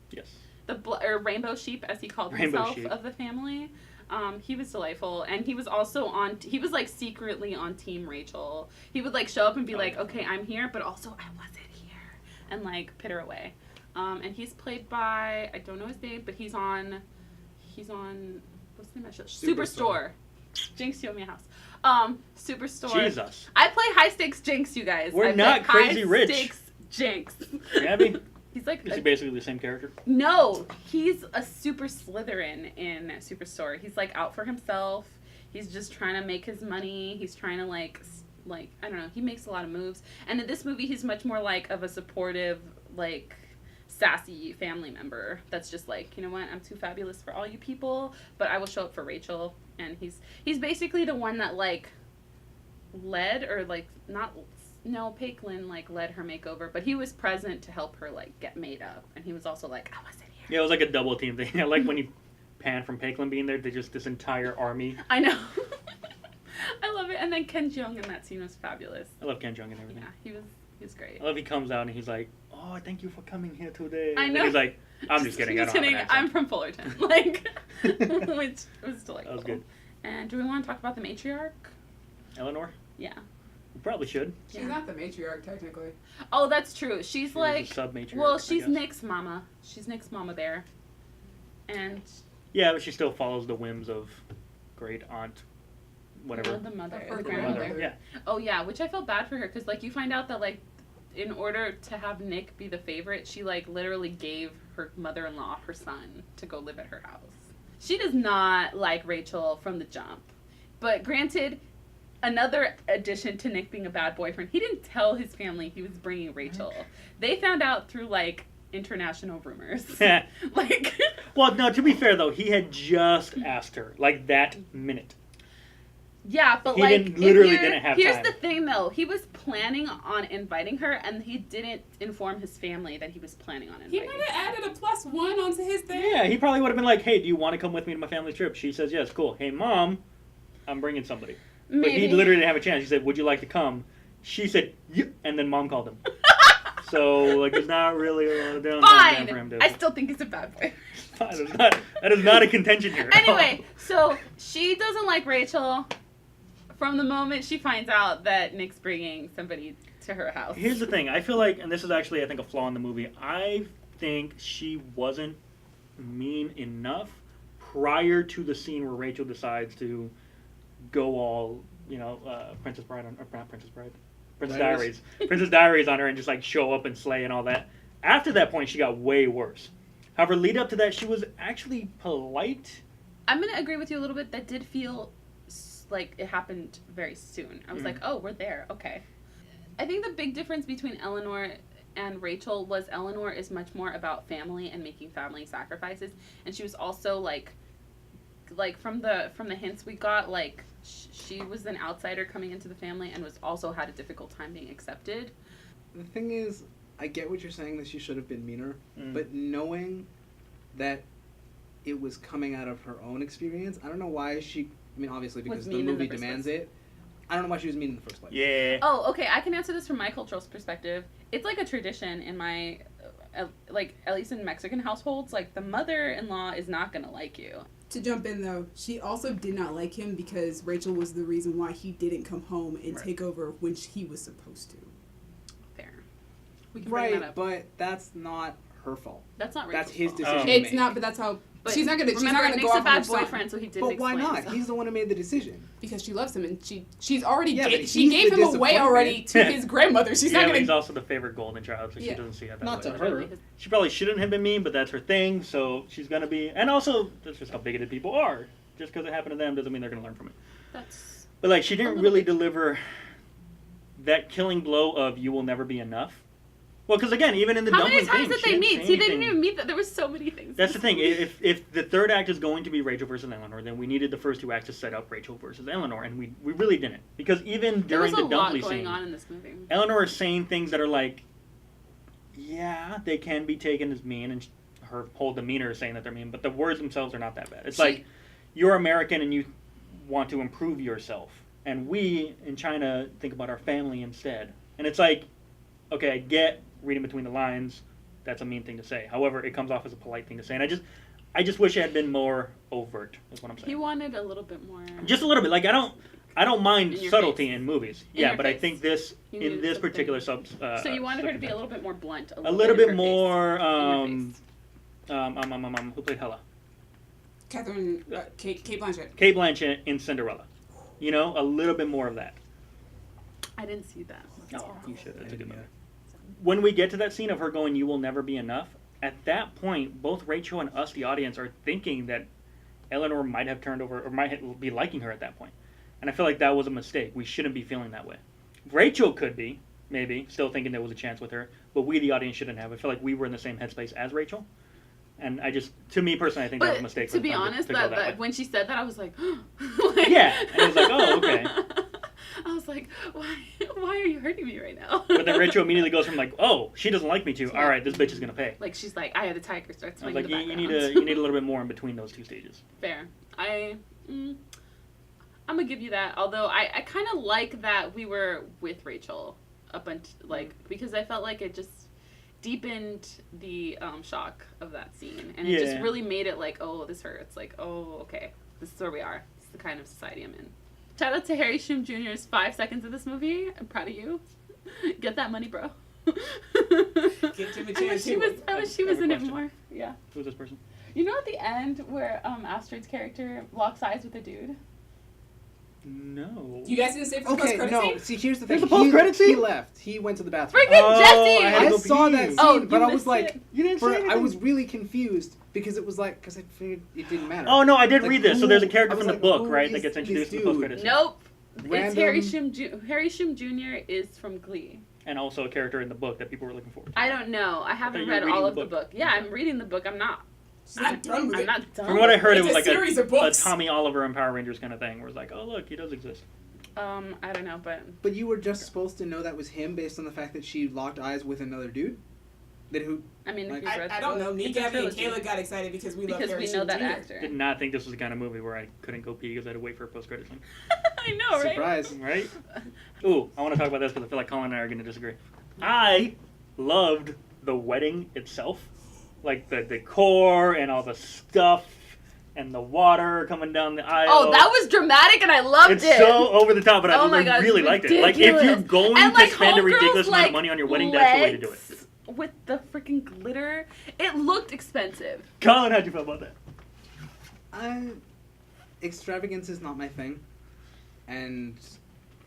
Speaker 1: Yes.
Speaker 2: the or rainbow sheep as he called
Speaker 1: Rainbow
Speaker 2: himself
Speaker 1: sheep.
Speaker 2: of the family. He was delightful, and he was also on. He was like secretly on Team Rachel. He would like show up and be
Speaker 1: Oh,
Speaker 2: like,
Speaker 1: yeah.
Speaker 2: "Okay, I'm here, but also I wasn't here," and like pit her away. And he's played by I don't know his name, but he's on what's the name of the show? Superstore. Jinx, you owe me a house. Superstore.
Speaker 1: Jesus.
Speaker 2: I play high stakes Jinx, you guys.
Speaker 1: We're
Speaker 2: I play
Speaker 1: not crazy rich.
Speaker 2: High stakes Jinx.
Speaker 1: Gabby.
Speaker 2: He's like
Speaker 1: Is he basically the same character?
Speaker 2: no, he's a super Slytherin in Superstore. He's like out for himself. He's just trying to make his money. He's trying to like I don't know. He makes a lot of moves. And in this movie, he's much more like of a supportive, like sassy family member. That's just like, you know what? I'm too fabulous for all you people, but I will show up for Rachel. And he's basically the one that like led or like not. No, Peiklin like led her makeover, but he was present to help her like get made up, and he was also like, I wasn't here.
Speaker 1: Yeah, it was like a double team thing. I like when you pan from Peiklin being there to just this entire army.
Speaker 2: I know. I love it. And then Ken Jeong in that scene was fabulous.
Speaker 1: I love Ken Jeong and everything.
Speaker 2: Yeah, he was great.
Speaker 1: I love he comes out and he's like, "Oh, thank you for coming here today."
Speaker 2: I
Speaker 1: And
Speaker 2: know.
Speaker 1: then he's like, "I'm just kidding. I don't have an accent."
Speaker 2: I'm from Fullerton. Like, which was delightful.
Speaker 1: That was good.
Speaker 2: And do we want to talk about the matriarch?
Speaker 1: Eleanor?
Speaker 2: Yeah.
Speaker 1: We probably should.
Speaker 3: She's
Speaker 2: Yeah.
Speaker 3: not the matriarch, technically.
Speaker 2: Oh, that's true. She's
Speaker 1: She was
Speaker 2: like,
Speaker 1: a sub-matriarch,
Speaker 2: well,
Speaker 1: I
Speaker 2: she's
Speaker 1: guess.
Speaker 2: Nick's mama. She's Nick's mama bear. And
Speaker 1: Yeah, but she still follows the whims of great aunt, whatever.
Speaker 2: the mother,
Speaker 3: Her
Speaker 2: the
Speaker 3: grandmother.
Speaker 2: grandmother.
Speaker 1: Yeah.
Speaker 2: Oh yeah, which I felt bad for her because like you find out that like in order to have Nick be the favorite, she like literally gave her mother-in-law her son to go live at her house. She does not like Rachel from the jump. But granted, another addition to Nick being a bad boyfriend, he didn't tell his family he was bringing Rachel. They found out through like international rumors. Like
Speaker 1: Well, no, to be fair though, he had just asked her like that minute.
Speaker 2: yeah, but
Speaker 1: He
Speaker 2: like
Speaker 1: didn't-
Speaker 2: if
Speaker 1: literally
Speaker 2: you're-
Speaker 1: didn't have
Speaker 2: here's
Speaker 1: time.
Speaker 2: the thing though, he was planning on inviting her and he didn't inform his family that he was planning on
Speaker 5: He
Speaker 2: inviting
Speaker 5: might
Speaker 2: her.
Speaker 5: have added a +1 onto his thing.
Speaker 1: Yeah, he probably would have been like, "Hey, do you want to come with me to my family trip?" She says, "Yes." Cool. Hey, Mom, I'm bringing somebody. But he
Speaker 2: Maybe.
Speaker 1: literally didn't have a chance. He said, "Would you like to come?" She said, "Yep," and then Mom called him. So like, there's not really a lot of downtime for him
Speaker 2: Fine.
Speaker 1: to.
Speaker 2: I still think he's a bad boy.
Speaker 1: Fine. That is not a contention here. at all.
Speaker 2: Anyway, so she doesn't like Rachel from the moment she finds out that Nick's bringing somebody to her house.
Speaker 1: Here's the thing. I feel like, and this is actually, I think, a flaw in the movie. I think she wasn't mean enough prior to the scene where Rachel decides to go all, Princess Bride on, or not Princess Bride, Princess Diaries. Princess Diaries on her and just like show up and slay and all that. After that point, she got way worse. However, lead up to that, she was actually polite.
Speaker 2: I'm going to agree with you a little bit. That did feel like it happened very soon. I was like, oh, we're there. Okay. I think the big difference between Eleanor and Rachel was Eleanor is much more about family and making family sacrifices, and she was also like from the hints we got, like she was an outsider coming into the family and was also had a difficult time being accepted.
Speaker 3: The thing is, I get what you're saying that she should have been meaner, but knowing that it was coming out of her own experience, I don't know why she. I mean, obviously because the movie demands it. I don't know why she was mean in the first place.
Speaker 1: Yeah.
Speaker 2: Oh, okay. I can answer this from my cultural perspective. It's like a tradition in my, like, at least in Mexican households, like, the mother-in-law is not going to like you.
Speaker 5: To jump in, though, she also did not like him because Rachel was the reason why he didn't come home and take over when he was supposed to.
Speaker 2: Fair. We can bring that
Speaker 3: Right,
Speaker 2: up.
Speaker 3: but that's not her fault.
Speaker 2: That's not Rachel's
Speaker 3: That's his
Speaker 2: fault.
Speaker 3: decision.
Speaker 5: It's not, but that's how.
Speaker 2: But
Speaker 5: she's not gonna. She's
Speaker 2: remember,
Speaker 5: not gonna
Speaker 2: Nick's
Speaker 5: go
Speaker 2: a
Speaker 5: off
Speaker 2: bad
Speaker 5: on her son.
Speaker 2: boyfriend, so he didn't
Speaker 3: But why
Speaker 2: explain
Speaker 3: not?
Speaker 2: himself.
Speaker 3: He's the one who made the decision.
Speaker 5: Because she loves him, and she's already
Speaker 3: Yeah, but
Speaker 5: she
Speaker 3: he's
Speaker 5: gave
Speaker 3: the
Speaker 5: him away
Speaker 3: disappointment.
Speaker 5: already to his grandmother. She's
Speaker 1: yeah,
Speaker 5: not
Speaker 1: but
Speaker 5: gonna.
Speaker 1: he's also the favorite golden child, so she
Speaker 5: Yeah.
Speaker 1: doesn't see it that
Speaker 3: Not
Speaker 1: way.
Speaker 3: to her.
Speaker 1: She probably shouldn't have been mean, but that's her thing, so she's going to be... And also, that's just how bigoted people are. Just because it happened to them doesn't mean they're going to learn from it.
Speaker 2: That's
Speaker 1: But, like, she didn't really deliver that killing blow of you will never be enough. Well, because, again, even in the
Speaker 2: how
Speaker 1: dumpling
Speaker 2: many times
Speaker 1: thing,
Speaker 2: did
Speaker 1: she
Speaker 2: they
Speaker 1: didn't
Speaker 2: meet?
Speaker 1: say
Speaker 2: See, they didn't
Speaker 1: anything.
Speaker 2: even meet. There was so many things.
Speaker 1: That's the thing. If the third act is going to be Rachel versus Eleanor, then we needed the first two acts to set up Rachel versus Eleanor, and we really didn't. Because even
Speaker 2: there was
Speaker 1: during
Speaker 2: a
Speaker 1: the
Speaker 2: lot
Speaker 1: dumpling
Speaker 2: going
Speaker 1: scene,
Speaker 2: on in this movie.
Speaker 1: Eleanor is saying things that are like, yeah, they can be taken as mean, and her whole demeanor is saying that they're mean, but the words themselves are not that bad. It's like, you're American and you want to improve yourself, and we in China think about our family instead. And it's like, okay, I get reading between the lines, that's a mean thing to say. However, it comes off as a polite thing to say, and I just wish it had been more overt. Is what I'm saying.
Speaker 2: He wanted a little bit more.
Speaker 1: Just a little bit. Like I don't mind
Speaker 2: In your
Speaker 1: subtlety
Speaker 2: face.
Speaker 1: in movies.
Speaker 2: In
Speaker 1: Yeah,
Speaker 2: your
Speaker 1: but I
Speaker 2: face.
Speaker 1: think this
Speaker 2: You
Speaker 1: in
Speaker 2: needed
Speaker 1: this
Speaker 2: something.
Speaker 1: particular
Speaker 2: So you wanted her to be a little bit more blunt.
Speaker 1: a little bit
Speaker 2: in her
Speaker 1: more.
Speaker 2: face.
Speaker 1: Who played Hella?
Speaker 5: Catherine, Kate Blanchett.
Speaker 1: Kate Blanchett in Cinderella. You know, a little bit more of that.
Speaker 2: I didn't see that.
Speaker 1: Oh, you should. It's a good movie. When we get to that scene of her going, "You will never be enough," at that point, both Rachel and us, the audience, are thinking that Eleanor might have turned over or might be liking her at that point. And I feel like that was a mistake. We shouldn't be feeling that way. Rachel could be, maybe, still thinking there was a chance with her, but we, the audience, shouldn't have. I feel like we were in the same headspace as Rachel. And to me personally, I think that was a mistake.
Speaker 2: To be
Speaker 1: for them
Speaker 2: honest,
Speaker 1: to go that way.
Speaker 2: when she said that, I was like,
Speaker 1: Yeah, and I was like, oh, okay.
Speaker 2: I was like, why are you hurting me right now?
Speaker 1: But then Rachel immediately goes from like, oh, she doesn't like me too. All right, this bitch is gonna pay.
Speaker 2: Like she's like, I had a tiger starts
Speaker 1: I was
Speaker 2: swinging
Speaker 1: like,
Speaker 2: the
Speaker 1: you
Speaker 2: background.
Speaker 1: need a little bit more in between those two stages.
Speaker 2: Fair. I'm gonna give you that. Although I kind of like that we were with Rachel up until because I felt like it just deepened the shock of that scene, and it just really made it like, oh, this hurts. Like, oh, okay, this is where we are. This is the kind of society I'm in. Shout out to Harry Shum Jr.'s 5 seconds of this movie. I'm proud of you. Get that money, bro.
Speaker 5: Give him a chance.
Speaker 2: I wish she was in it more. Yeah.
Speaker 1: Who's this person?
Speaker 2: You know at the end where Astrid's character locks eyes with a dude?
Speaker 1: No.
Speaker 5: You guys didn't say for the
Speaker 3: Okay,
Speaker 5: post-credit
Speaker 3: no.
Speaker 5: scene?
Speaker 3: See, here's the thing.
Speaker 1: There's a post-credit scene?
Speaker 3: He left. He went to the bathroom.
Speaker 2: Freaking Jesse!
Speaker 1: I had to
Speaker 3: I
Speaker 1: go
Speaker 3: saw
Speaker 1: pee.
Speaker 3: that scene,
Speaker 2: Oh,
Speaker 3: but
Speaker 2: you
Speaker 3: I was
Speaker 2: missed
Speaker 3: like,
Speaker 2: it.
Speaker 1: You didn't say anything.
Speaker 3: I was really confused because it was like, because I figured it didn't matter.
Speaker 1: Oh no, I did
Speaker 3: Like,
Speaker 1: read this. So
Speaker 3: who-
Speaker 1: there's a character
Speaker 3: I was
Speaker 1: from the
Speaker 3: like,
Speaker 1: book,
Speaker 3: who
Speaker 1: right, that
Speaker 3: is
Speaker 1: gets introduced in
Speaker 3: this
Speaker 1: the post
Speaker 3: dude?
Speaker 1: credits.
Speaker 2: Nope.
Speaker 3: Random-
Speaker 2: It's Harry Shum Jr. is from Glee.
Speaker 1: And also a character in the book that people were looking forward to.
Speaker 2: I don't know. I haven't
Speaker 1: you were
Speaker 2: read
Speaker 1: reading
Speaker 2: all
Speaker 1: the
Speaker 2: of the
Speaker 1: book.
Speaker 2: book. Yeah, I'm reading the book. I'm not.
Speaker 5: She's not done with
Speaker 2: I'm
Speaker 5: it.
Speaker 2: not done.
Speaker 1: From what I heard, it
Speaker 5: It's
Speaker 1: was
Speaker 5: a
Speaker 1: like
Speaker 5: series of
Speaker 1: a
Speaker 5: books.
Speaker 1: Tommy Oliver and Power Rangers kind of thing, where it's like, oh look, he does exist.
Speaker 2: I don't know, but
Speaker 3: But you were just supposed to know that was him based on the fact that she locked eyes with another dude? That who?
Speaker 2: I mean,
Speaker 3: Like-
Speaker 2: if you've read
Speaker 5: I
Speaker 2: the
Speaker 5: don't
Speaker 2: book,
Speaker 5: know. Me,
Speaker 2: it's a
Speaker 5: Gaby, and
Speaker 2: trilogy.
Speaker 5: Kayla got excited because we love
Speaker 2: Because
Speaker 5: Harry
Speaker 2: we know
Speaker 5: Shum
Speaker 2: that
Speaker 5: Jr.
Speaker 2: actor.
Speaker 1: Did not think this was the kind of movie where I couldn't go pee because I had to wait for a post-credit scene.
Speaker 2: I know, right?
Speaker 3: Surprise.
Speaker 1: Right? Ooh, I want to talk about this because I feel like Colin and I are going to disagree. I loved the wedding itself, like the decor and all the stuff and the water coming down the aisle.
Speaker 2: Oh, that was dramatic, and I loved
Speaker 1: it's
Speaker 2: it.
Speaker 1: so over the top, but
Speaker 2: Oh
Speaker 1: I
Speaker 2: my God,
Speaker 1: really
Speaker 2: it's
Speaker 1: liked it. Like, if you're
Speaker 2: ridiculous.
Speaker 1: going
Speaker 2: And,
Speaker 1: to
Speaker 2: like,
Speaker 1: spend a
Speaker 2: homegirls,
Speaker 1: ridiculous amount of
Speaker 2: like,
Speaker 1: money on your wedding, that's the way to do it.
Speaker 2: legs with the freaking glitter, it looked expensive.
Speaker 1: Colin, how'd you feel about that?
Speaker 3: Extravagance is not my thing, and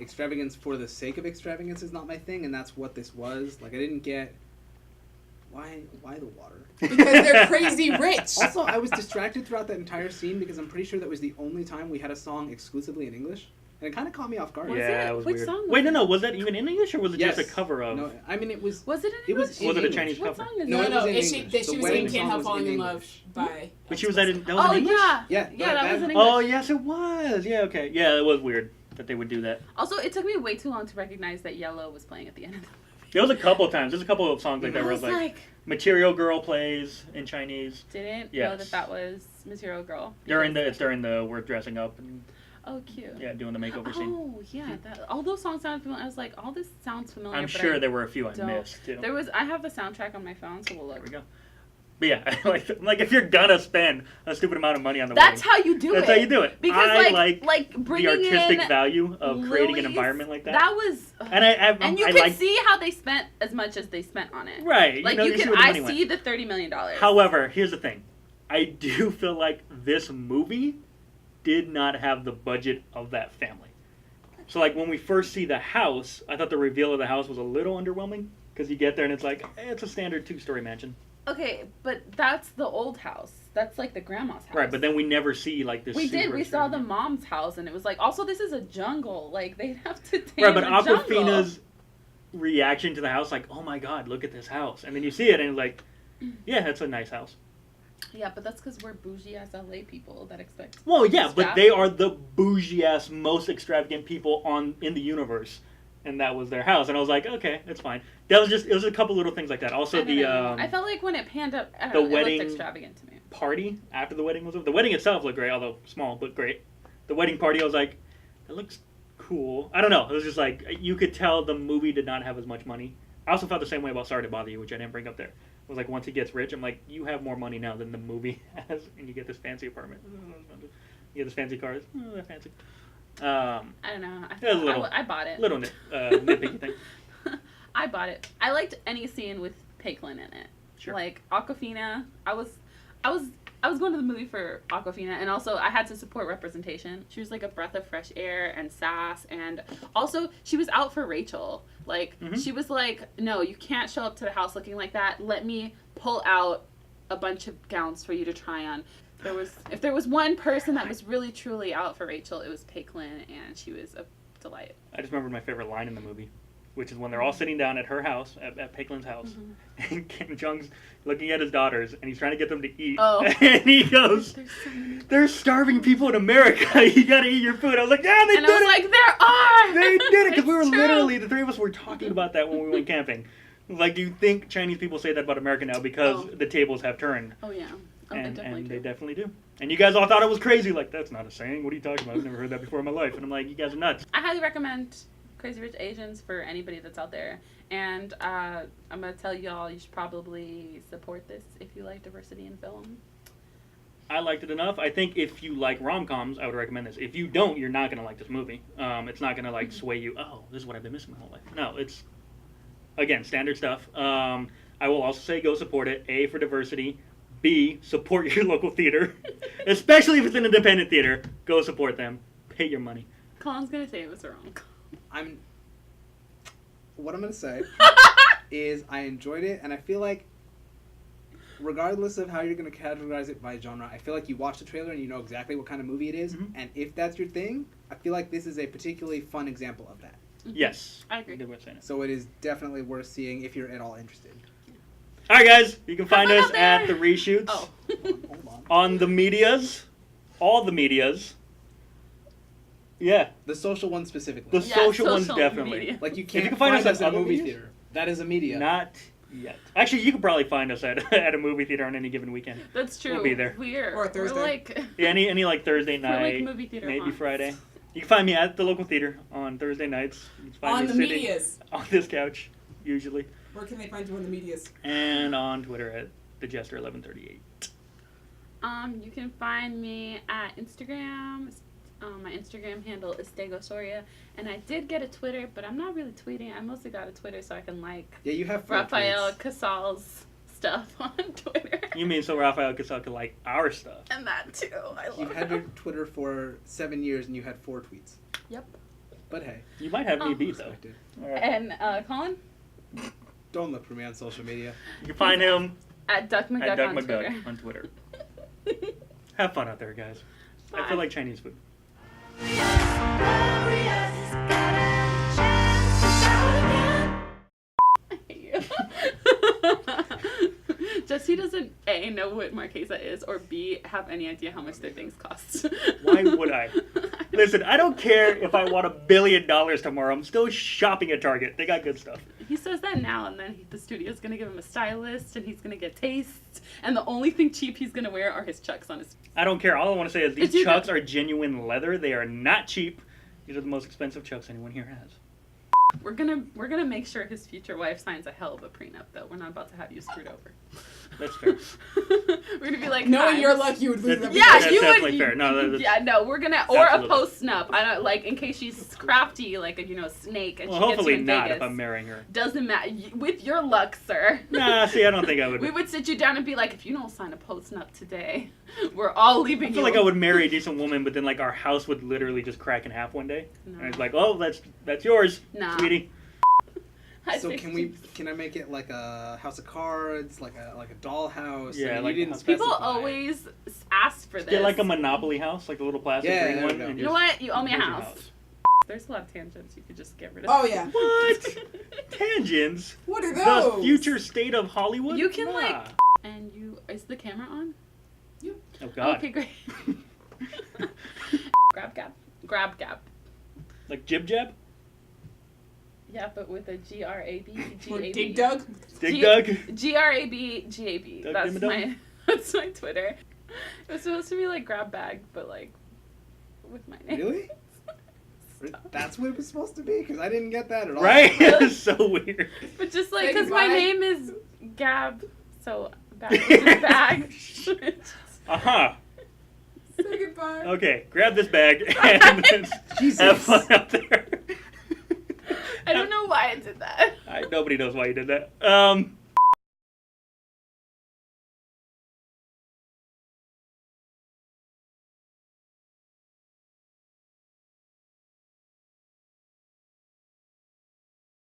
Speaker 3: extravagance for the sake of extravagance is not my thing, and that's what this was. Like, I didn't get why the water.
Speaker 5: Because they're crazy rich.
Speaker 3: Also, I was distracted throughout that entire scene because I'm pretty sure that was the only time we had a song exclusively in English, and it kind of caught me off guard.
Speaker 2: Was
Speaker 1: Yeah,
Speaker 2: it?
Speaker 1: it was
Speaker 2: Which
Speaker 1: weird.
Speaker 2: song was
Speaker 1: Wait,
Speaker 2: it?
Speaker 1: no, was that even in English, or was it
Speaker 3: Yes.
Speaker 1: just a cover of?
Speaker 3: No, I mean it was.
Speaker 2: Was it in
Speaker 3: It was.
Speaker 2: English?
Speaker 3: in
Speaker 1: Was it a
Speaker 3: English.
Speaker 1: Chinese
Speaker 2: What
Speaker 1: cover?
Speaker 2: song is
Speaker 3: No,
Speaker 2: it?
Speaker 3: it was in
Speaker 5: she
Speaker 3: English.
Speaker 5: was
Speaker 3: The
Speaker 5: saying
Speaker 3: wedding
Speaker 5: "Can't
Speaker 3: song
Speaker 5: Help
Speaker 3: was
Speaker 5: Falling
Speaker 3: in
Speaker 5: in
Speaker 3: English.
Speaker 5: Love" by.
Speaker 1: But that was in English?
Speaker 2: Yeah.
Speaker 3: Yeah,
Speaker 2: Yeah, that was in English.
Speaker 1: Oh, yes, it was. Yeah, okay. Yeah, it was weird that they would do that.
Speaker 2: Also, it took me way too long to recognize that Yellow was playing at the end of the movie.
Speaker 1: There was a couple of times. There's a couple of songs like that
Speaker 2: I
Speaker 1: where
Speaker 2: was
Speaker 1: it's like,
Speaker 2: like,
Speaker 1: Material Girl plays in Chinese.
Speaker 2: didn't know
Speaker 1: Yes.
Speaker 2: that was Material Girl.
Speaker 1: It's during the we're dressing up and
Speaker 2: Oh, cute.
Speaker 1: yeah, doing the makeover scene.
Speaker 2: Oh, yeah. All those songs sound familiar. I was like, all this sounds familiar.
Speaker 1: I'm
Speaker 2: but
Speaker 1: sure
Speaker 2: I
Speaker 1: there were a few I
Speaker 2: don't.
Speaker 1: missed too.
Speaker 2: I have the soundtrack on my phone, so we'll
Speaker 1: There
Speaker 2: look.
Speaker 1: we go. But yeah, like if you're gonna spend a stupid amount of money on the
Speaker 2: That's
Speaker 1: wedding,
Speaker 2: how you do
Speaker 1: that's
Speaker 2: it.
Speaker 1: how you do it.
Speaker 2: Because
Speaker 1: I
Speaker 2: like
Speaker 1: the
Speaker 2: bringing
Speaker 1: artistic
Speaker 2: in
Speaker 1: value of creating an
Speaker 2: Lily's-
Speaker 1: environment like that.
Speaker 2: That was.
Speaker 1: And
Speaker 2: and you
Speaker 1: I
Speaker 2: could
Speaker 1: like,
Speaker 2: see how they spent as much as they spent on it.
Speaker 1: right.
Speaker 2: Like
Speaker 1: you know,
Speaker 2: you
Speaker 1: see
Speaker 2: can,
Speaker 1: where the
Speaker 2: I
Speaker 1: money went.
Speaker 2: see the $30 million.
Speaker 1: However, here's the thing. I do feel like this movie did not have the budget of that family. So like when we first see the house, I thought the reveal of the house was a little underwhelming because you get there and it's like, it's a standard 2-story mansion.
Speaker 2: Okay, but that's the old house. That's like the grandma's house.
Speaker 1: Right, but then we never see like this.
Speaker 2: We did.
Speaker 1: super
Speaker 2: We saw the
Speaker 1: extravagant-
Speaker 2: mom's house, and it was like. Also, this is a jungle. Like they'd have to.
Speaker 1: Right, but
Speaker 2: tame the jungle.
Speaker 1: Aquafina's reaction to the house, like, oh my god, look at this house, and then you see it and it's like, yeah, that's a nice house.
Speaker 2: Yeah, but that's because we're bougie ass LA people that expect.
Speaker 1: Well, yeah, but
Speaker 2: Staff.
Speaker 1: they are the bougie ass, most extravagant people in the universe, and that was their house, and I was like, okay, it's fine. It was a couple little things like that. Also,
Speaker 2: I don't
Speaker 1: the
Speaker 2: know. I felt like when it panned up, I
Speaker 1: the
Speaker 2: don't know, it
Speaker 1: wedding-
Speaker 2: looked extravagant to me.
Speaker 1: party after the wedding was over. The wedding itself looked great, although small, but great. The wedding party, I was like, it looks cool. I don't know. It was just like, you could tell the movie did not have as much money. I also felt the same way about Sorry to Bother You, which I didn't bring up there. It was like, once he gets rich, I'm like, you have more money now than the movie has, and you get this fancy apartment. You get this fancy car. They're fancy.
Speaker 2: I don't know.
Speaker 1: It was a little-
Speaker 2: I bought it.
Speaker 1: Little nitpicky thing.
Speaker 2: I bought it. I liked any scene with Peiklin in it.
Speaker 1: Sure.
Speaker 2: Like Aquafina, I was going to the movie for Aquafina, and also I had to support representation. She was like a breath of fresh air and sass, and also she was out for Rachel. Like she was like, no, you can't show up to the house looking like that. Let me pull out a bunch of gowns for you to try on. If there was one person that was really truly out for Rachel, it was Peiklin, and she was a delight.
Speaker 1: I just remembered my favorite line in the movie, which is when they're all sitting down at her house, at Peiklin's house, and Kim Jong's looking at his daughters, and he's trying to get them to eat.
Speaker 2: Oh.
Speaker 1: And he goes,
Speaker 2: There's so many.
Speaker 1: "There's starving people in America. You gotta eat your food." I was like, "Yeah, they
Speaker 2: And
Speaker 1: did
Speaker 2: I was
Speaker 1: it.
Speaker 2: like, there are!
Speaker 1: They did it." Because we were
Speaker 2: It's true.
Speaker 1: literally, the three of us were talking about that when we went camping. Like, do you think Chinese people say that about America now because
Speaker 2: Oh.
Speaker 1: the tables have turned?
Speaker 2: Oh, yeah. Oh,
Speaker 1: And
Speaker 2: definitely
Speaker 1: they
Speaker 2: do.
Speaker 1: definitely do. And you guys all thought it was crazy. Like, that's not a saying. What are you talking about? I've never heard that before in my life. And I'm like, you guys are nuts.
Speaker 2: I highly recommend Crazy Rich Asians for anybody that's out there. And I'm going to tell y'all, you should probably support this if you like diversity in film.
Speaker 1: I liked it enough. I think if you like rom-coms, I would recommend this. If you don't, you're not going to like this movie. It's not going to, like, sway you, oh, this is what I've been missing my whole life. No, it's, again, standard stuff. I will also say go support it. A, for diversity. B, support your local theater. Especially if it's an independent theater. Go support them. Pay your money.
Speaker 2: Colin's going to say it was wrong.
Speaker 3: What I'm gonna say is I enjoyed it, and I feel like regardless of how you're gonna categorize it by genre, I feel like you watch the trailer and you know exactly what kind of movie it is, and if that's your thing, I feel like this is a particularly fun example of that.
Speaker 1: Yes.
Speaker 2: I agree.
Speaker 1: Good way of saying it.
Speaker 3: So it is definitely worth seeing if you're at all interested.
Speaker 1: All right, guys. You can find
Speaker 2: fun
Speaker 1: us
Speaker 2: out there.
Speaker 1: at the Reshoots.
Speaker 2: Oh.
Speaker 3: Hold on.
Speaker 1: On the medias. All the medias. Yeah.
Speaker 3: The social one specifically.
Speaker 1: The
Speaker 2: Yeah,
Speaker 1: social ones
Speaker 2: social
Speaker 1: definitely.
Speaker 2: media.
Speaker 3: Like you
Speaker 1: you
Speaker 3: can't
Speaker 1: can find us
Speaker 3: us
Speaker 1: at
Speaker 3: at a
Speaker 1: other
Speaker 3: movie
Speaker 1: medias?
Speaker 3: theater. That is a media.
Speaker 1: Not yet. Actually, you could probably find us at a movie theater on any given weekend.
Speaker 2: That's true.
Speaker 1: We'll be there.
Speaker 2: We're,
Speaker 5: Or Thursday.
Speaker 2: We're like,
Speaker 1: Yeah, any like Thursday
Speaker 2: we're like
Speaker 1: night,
Speaker 2: movie theater
Speaker 1: maybe
Speaker 2: haunts.
Speaker 1: Friday. You can find me at the local theater on Thursday nights. You can find
Speaker 5: On
Speaker 1: me
Speaker 5: the
Speaker 1: sitting
Speaker 5: medias.
Speaker 1: on this couch, usually.
Speaker 5: Where can they find you on the medias?
Speaker 1: And on Twitter at thejester1138.
Speaker 2: You can find me at Instagram. My Instagram handle is Stegosoria. And I did get a Twitter, but I'm not really tweeting. I mostly got a Twitter so I can like
Speaker 3: Yeah, you have
Speaker 2: Rafael
Speaker 3: tweets.
Speaker 2: Casal's stuff on Twitter.
Speaker 1: You mean so Rafael Casal could like our stuff?
Speaker 2: And that too. I love
Speaker 3: You've had your
Speaker 2: him.
Speaker 3: Twitter for 7 years and you had 4 tweets.
Speaker 2: Yep.
Speaker 3: But hey,
Speaker 1: You might have me beat though.
Speaker 3: respected.
Speaker 1: All right.
Speaker 2: And Colin?
Speaker 3: Don't look for me on social media.
Speaker 1: You can find him
Speaker 2: At Duck McDuck
Speaker 1: at Duck
Speaker 2: on
Speaker 1: McDuck
Speaker 2: Twitter.
Speaker 1: on Twitter. Have fun out there, guys. I
Speaker 2: Bye.
Speaker 1: feel like Chinese food.
Speaker 2: Just he doesn't A, know what Marquesa is, or B, have any idea how much their things cost.
Speaker 1: Why would I? Listen, I don't care if I want $1 billion tomorrow. I'm still shopping at Target. They got good stuff.
Speaker 2: He says that now, and then the studio's gonna give him a stylist, and he's gonna get tastes, and the only thing cheap he's gonna wear are his Chucks on his.
Speaker 1: I don't care. All I want to say is these
Speaker 2: It's either-
Speaker 1: Chucks are genuine leather. They are not cheap. These are the most expensive Chucks anyone here has.
Speaker 2: We're gonna make sure his future wife signs a hell of a prenup, though. We're not about to have you screwed over.
Speaker 1: That's fair.
Speaker 2: We're gonna be like,
Speaker 5: Knowing
Speaker 2: "Hi."
Speaker 5: your luck, you would lose
Speaker 1: That's-
Speaker 5: everything.
Speaker 2: Yeah,
Speaker 1: That's
Speaker 2: you
Speaker 1: definitely
Speaker 2: would.
Speaker 1: fair. No, that's-
Speaker 2: yeah, no, we're gonna or
Speaker 1: Absolutely.
Speaker 2: a post snup. I don't like in case she's crafty, like a snake, and
Speaker 1: Well,
Speaker 2: she gets
Speaker 1: hopefully
Speaker 2: you in
Speaker 1: not
Speaker 2: Vegas.
Speaker 1: if I'm marrying her.
Speaker 2: Doesn't matter. With your luck, sir.
Speaker 1: Nah, see, I don't think I would.
Speaker 2: We would sit you down and be like, if you don't sign a post snup today, we're all leaving
Speaker 1: I feel
Speaker 2: you.
Speaker 1: like I would marry a decent woman, but then like our house would literally just crack in half one day,
Speaker 2: No.
Speaker 1: and it's like, oh, that's yours,
Speaker 2: Nah.
Speaker 1: sweetie.
Speaker 3: So can I make it like a house of cards, like a dollhouse?
Speaker 1: Yeah,
Speaker 3: I mean,
Speaker 1: like
Speaker 3: you
Speaker 1: a
Speaker 3: didn't
Speaker 1: house-
Speaker 2: People
Speaker 3: specify.
Speaker 2: always ask for this.
Speaker 1: Get like a Monopoly house, like the little plastic
Speaker 3: Yeah,
Speaker 1: green
Speaker 3: there
Speaker 1: one.
Speaker 3: we go.
Speaker 1: And
Speaker 2: You know
Speaker 1: just-
Speaker 2: what? You owe me a
Speaker 1: here's your
Speaker 2: house. There's a lot of tangents you could just get rid of.
Speaker 5: Oh yeah.
Speaker 1: What? Tangents?
Speaker 5: What are
Speaker 1: The
Speaker 5: those?
Speaker 1: future state of Hollywood?
Speaker 2: You can,
Speaker 1: Nah.
Speaker 2: like- And is the camera on?
Speaker 1: Oh God.
Speaker 2: Okay, great. Grab gap.
Speaker 1: Like Jib Jab?
Speaker 2: Yeah, but with a G-R-A-B.
Speaker 5: Or
Speaker 2: G-A-B.
Speaker 5: Dig Dug?
Speaker 1: Dig Dug?
Speaker 2: G-R-A-B, G-A-B.
Speaker 1: Doug
Speaker 2: That's
Speaker 1: Dimmadome?
Speaker 2: that's my Twitter. It was supposed to be like grab bag, but like with my name.
Speaker 3: Really? That's what it was supposed to be? Because I didn't get that at all.
Speaker 1: Right? It's so weird.
Speaker 2: But just like,
Speaker 5: Say
Speaker 2: because my
Speaker 5: goodbye.
Speaker 2: name is Gab, so bag is just bag.
Speaker 1: Uh-huh.
Speaker 5: Say goodbye.
Speaker 1: Okay, grab this bag and
Speaker 3: Jesus.
Speaker 1: have fun out there.
Speaker 2: I don't know why I did that.
Speaker 1: Nobody knows why you did that.